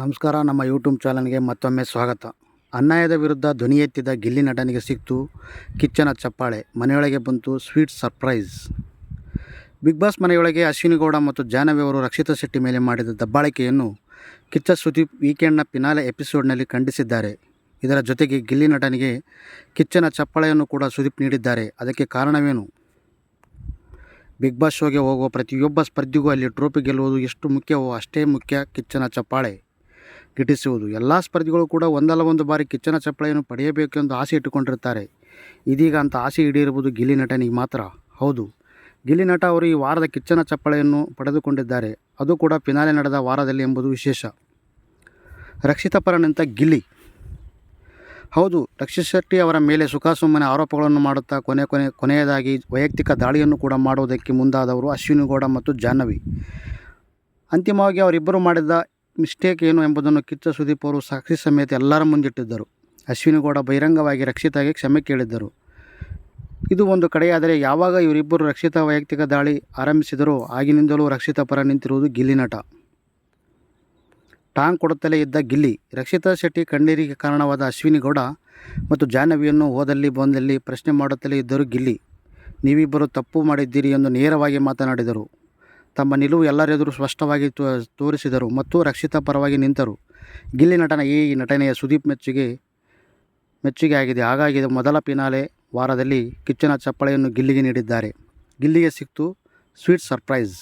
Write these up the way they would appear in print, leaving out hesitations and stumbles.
ನಮಸ್ಕಾರ. ನಮ್ಮ ಯೂಟ್ಯೂಬ್ ಚಾನಲ್ಗೆ ಮತ್ತೊಮ್ಮೆ ಸ್ವಾಗತ. ಅನ್ಯಾಯದ ವಿರುದ್ಧ ಧ್ವನಿ ಎತ್ತಿದ ಗಿಲ್ಲಿ ನಟನಿಗೆ ಸಿಕ್ತು ಕಿಚ್ಚನ ಚಪ್ಪಾಳೆ. ಮನೆಯೊಳಗೆ ಬಂತು ಸ್ವೀಟ್ ಸರ್ಪ್ರೈಸ್. ಬಿಗ್ ಬಾಸ್ ಮನೆಯೊಳಗೆ ಅಶ್ವಿನಿ ಗೌಡ ಮತ್ತು ಜಾಹ್ನವಿ ಅವರು ರಕ್ಷಿತಾ ಶೆಟ್ಟಿ ಮೇಲೆ ಮಾಡಿದ ದಬ್ಬಾಳಿಕೆಯನ್ನು ಕಿಚ್ಚ ಸುದೀಪ್ ವೀಕೆಂಡ್ನ ಫಿನಾಲೆ ಎಪಿಸೋಡ್ನಲ್ಲಿ ಖಂಡಿಸಿದ್ದಾರೆ. ಇದರ ಜೊತೆಗೆ ಗಿಲ್ಲಿ ನಟನಿಗೆ ಕಿಚ್ಚನ ಚಪ್ಪಾಳೆಯನ್ನು ಕೂಡ ಸುದೀಪ್ ನೀಡಿದ್ದಾರೆ. ಅದಕ್ಕೆ ಕಾರಣವೇನು? ಬಿಗ್ ಬಾಸ್ ಶೋಗೆ ಹೋಗುವ ಪ್ರತಿಯೊಬ್ಬ ಸ್ಪರ್ಧಿಗೂ ಅಲ್ಲಿ ಟ್ರೋಫಿ ಗೆಲ್ಲುವುದು ಎಷ್ಟು ಮುಖ್ಯವೋ ಅಷ್ಟೇ ಮುಖ್ಯ ಕಿಚ್ಚನ ಚಪ್ಪಾಳೆ ಗಿಟ್ಟಿಸುವುದು. ಎಲ್ಲ ಸ್ಪರ್ಧಿಗಳು ಕೂಡ ಒಂದಲ್ಲ ಒಂದು ಬಾರಿ ಕಿಚ್ಚನ ಚಪ್ಪಾಳೆಯನ್ನು ಪಡೆಯಬೇಕೆಂದು ಆಸೆ ಇಟ್ಟುಕೊಂಡಿರುತ್ತಾರೆ. ಇದೀಗ ಅಂತ ಆಸೆ ಈಡೇರುವುದು ಗಿಲ್ಲಿ ನಟನಿಗೆ ಮಾತ್ರ. ಹೌದು, ಗಿಲ್ಲಿ ನಟ ಅವರು ಈ ವಾರದ ಕಿಚ್ಚನ ಚಪ್ಪಾಳೆಯನ್ನು ಪಡೆದುಕೊಂಡಿದ್ದಾರೆ. ಅದು ಕೂಡ ಫಿನಾಲೆ ನಡೆದ ವಾರದಲ್ಲಿ ಎಂಬುದು ವಿಶೇಷ. ರಕ್ಷಿತಾ ಪರ ನಿಂತ ಗಿಲ್ಲಿ. ಹೌದು, ರಕ್ಷಿತಾ ಶೆಟ್ಟಿ ಅವರ ಮೇಲೆ ಸುಖಾಸುಮ್ಮನೆ ಆರೋಪಗಳನ್ನು ಮಾಡುತ್ತಾ ಕೊನೆಯದಾಗಿ ವೈಯಕ್ತಿಕ ದಾಳಿಯನ್ನು ಕೂಡ ಮಾಡುವುದಕ್ಕೆ ಮುಂದಾದವರು ಅಶ್ವಿನಿ ಗೌಡ ಮತ್ತು ಜಾಹ್ನವಿ. ಅಂತಿಮವಾಗಿ ಅವರಿಬ್ಬರು ಮಾಡಿದ ಮಿಸ್ಟೇಕ್ ಏನು ಎಂಬುದನ್ನು ಕಿಚ್ಚ ಸುದೀಪ್ ಅವರು ಸಾಕ್ಷಿ ಸಮೇತ ಎಲ್ಲರ ಮುಂದಿಟ್ಟಿದ್ದರು. ಅಶ್ವಿನಿ ಗೌಡ ಬಹಿರಂಗವಾಗಿ ರಕ್ಷಿತಾಗೆ ಕ್ಷಮೆ ಕೇಳಿದ್ದರು. ಇದು ಒಂದು ಕಡೆಯಾದರೆ, ಯಾವಾಗ ಇವರಿಬ್ಬರು ರಕ್ಷಿತಾ ವೈಯಕ್ತಿಕ ದಾಳಿ ಆರಂಭಿಸಿದರೋ ಆಗಿನಿಂದಲೂ ರಕ್ಷಿತಾ ಪರ ನಿಂತಿರುವುದು ಗಿಲ್ಲಿ ನಟ. ಟಾಂಗ್ ಕೊಡುತ್ತಲೇ ಇದ್ದ ಗಿಲ್ಲಿ. ರಕ್ಷಿತಾ ಶೆಟ್ಟಿ ಕಣ್ಣೀರಿಗೆ ಕಾರಣವಾದ ಅಶ್ವಿನಿ ಗೌಡ ಮತ್ತು ಜಾಹ್ನವಿಯನ್ನು ಹೋದಲ್ಲಿ ಬಂದಲ್ಲಿ ಪ್ರಶ್ನೆ ಮಾಡುತ್ತಲೇ ಇದ್ದರು ಗಿಲ್ಲಿ. ನೀವಿಬ್ಬರು ತಪ್ಪು ಮಾಡಿದ್ದೀರಿ ಎಂದು ನೇರವಾಗಿ ಮಾತನಾಡಿದರು. ತಮ್ಮ ನಿಲುವು ಎಲ್ಲರೆದುರು ಸ್ಪಷ್ಟವಾಗಿ ತೋರಿಸಿದರು ಮತ್ತು ರಕ್ಷಿತಾ ಪರವಾಗಿ ನಿಂತರು. ಗಿಲ್ಲಿ ನಟನ ಈ ನಟನೆಯ ಸುದೀಪ್ ಮೆಚ್ಚುಗೆ ಆಗಿದೆ. ಹಾಗಾಗಿ ಮೊದಲ ಫಿನಾಲೆ ವಾರದಲ್ಲಿ ಕಿಚ್ಚನ ಚಪ್ಪಾಳೆಯನ್ನು ಗಿಲ್ಲಿಗೆ ನೀಡಿದ್ದಾರೆ. ಗಿಲ್ಲಿಗೆ ಸಿಕ್ತು ಸ್ವೀಟ್ ಸರ್ಪ್ರೈಸ್.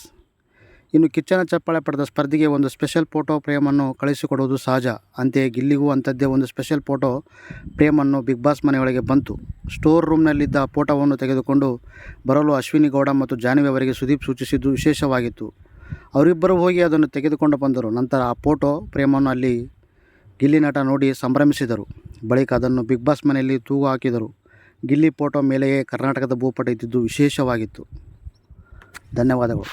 ಇನ್ನು ಕಿಚ್ಚನ ಚಪ್ಪಾಳೆ ಪಡೆದ ಸ್ಪರ್ಧಿಗೆ ಒಂದು ಸ್ಪೆಷಲ್ ಫೋಟೋ ಫ್ರೇಮನ್ನು ಕಳಿಸಿಕೊಡುವುದು ಸಹಜ. ಅಂತೆಯೇ ಗಿಲ್ಲಿಗೂ ಅಂಥದ್ದೇ ಒಂದು ಸ್ಪೆಷಲ್ ಫೋಟೋ ಫ್ರೇಮನ್ನು ಬಿಗ್ ಬಾಸ್ ಮನೆಯೊಳಗೆ ಬಂತು. ಸ್ಟೋರ್ ರೂಮ್ನಲ್ಲಿದ್ದ ಫೋಟೋವನ್ನು ತೆಗೆದುಕೊಂಡು ಬರಲು ಅಶ್ವಿನಿ ಗೌಡ ಮತ್ತು ಜಾಹ್ನವಿ ಅವರಿಗೆ ಸುದೀಪ್ ಸೂಚಿಸಿದ್ದು ವಿಶೇಷವಾಗಿತ್ತು. ಅವರಿಬ್ಬರು ಹೋಗಿ ಅದನ್ನು ತೆಗೆದುಕೊಂಡು ಬಂದರು. ನಂತರ ಆ ಫೋಟೋ ಫ್ರೇಮನ್ನು ಅಲ್ಲಿ ಗಿಲ್ಲಿ ನಟ ನೋಡಿ ಸಂಭ್ರಮಿಸಿದರು. ಬಳಿಕ ಅದನ್ನು ಬಿಗ್ ಬಾಸ್ ಮನೆಯಲ್ಲಿ ತೂಗು ಹಾಕಿದರು. ಗಿಲ್ಲಿ ಫೋಟೋ ಮೇಲೆಯೇ ಕರ್ನಾಟಕದ ಭೂಪಟ ಇದ್ದಿದ್ದು ವಿಶೇಷವಾಗಿತ್ತು. ಧನ್ಯವಾದಗಳು.